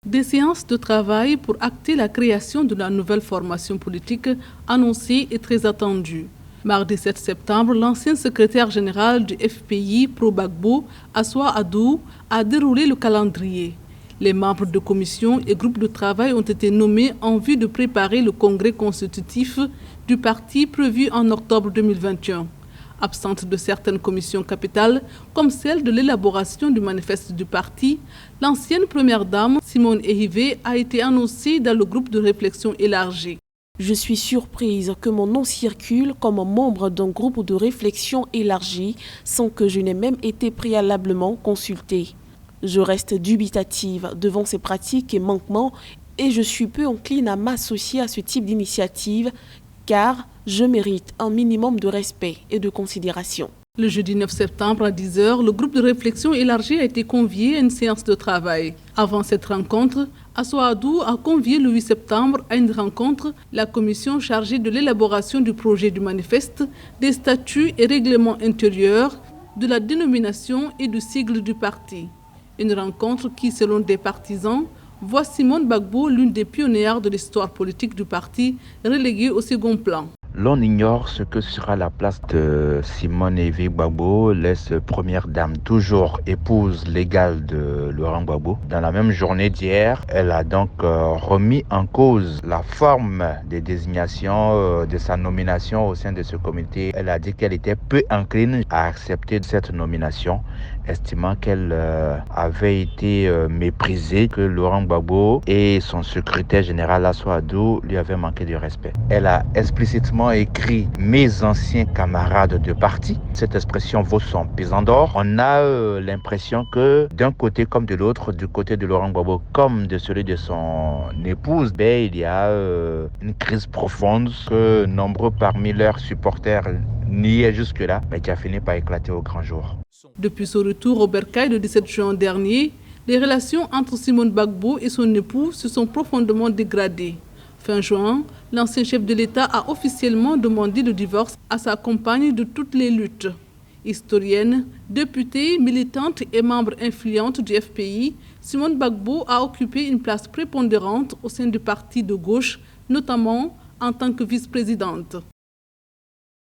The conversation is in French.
Des séances de travail pour acter la création de la nouvelle formation politique annoncée et très attendue. Mardi 7 septembre, l'ancien secrétaire général du FPI Pro-Gbagbo, Assoua Adou, a déroulé le calendrier. Les membres de commission et groupes de travail ont été nommés en vue de préparer le congrès constitutif du parti prévu en octobre 2021. Absente de certaines commissions capitales, comme celle de l'élaboration du manifeste du parti, l'ancienne première dame, Simone Ehivé, a été annoncée dans le groupe de réflexion élargi. Je suis surprise que mon nom circule comme membre d'un groupe de réflexion élargi sans que je n'ai même été préalablement consultée. Je reste dubitative devant ces pratiques et manquements et je suis peu encline à m'associer à ce type d'initiative car je mérite un minimum de respect et de considération. Le jeudi 9 septembre à 10 h, le groupe de réflexion élargi a été convié à une séance de travail. Avant cette rencontre, Assoua Adou a convié le 8 septembre à une rencontre la commission chargée de l'élaboration du projet du manifeste, des statuts et règlements intérieurs, de la dénomination et du sigle du parti. Une rencontre qui, selon des partisans, voit Simone Gbagbo, l'une des pionnières de l'histoire politique du parti, reléguée au second plan. L'on ignore ce que sera la place de Simone Ehivé Gbagbo, l'ex-première dame, toujours épouse légale de Laurent Gbagbo. Dans la même journée d'hier, elle a donc remis en cause la forme des désignations de sa nomination au sein de ce comité. Elle a dit qu'elle était peu incline à accepter cette nomination, estimant qu'elle avait été méprisée, que Laurent Gbagbo et son secrétaire général Assoua Adou lui avaient manqué de respect. Elle a explicitement écrit « mes anciens camarades de parti ». Cette expression vaut son pesant d'or. On a l'impression que d'un côté comme de l'autre, du côté de Laurent Gbagbo comme de celui de son épouse, il y a une crise profonde que nombreux parmi leurs supporters niaient jusque-là, mais qui a fini par éclater au grand jour. Depuis son retour au Bercail le 17 juin dernier, les relations entre Simone Gbagbo et son époux se sont profondément dégradées. Fin juin, l'ancien chef de l'État a officiellement demandé le divorce à sa compagne de toutes les luttes. Historienne, députée, militante et membre influente du FPI, Simone Gbagbo a occupé une place prépondérante au sein du parti de gauche, notamment en tant que vice-présidente.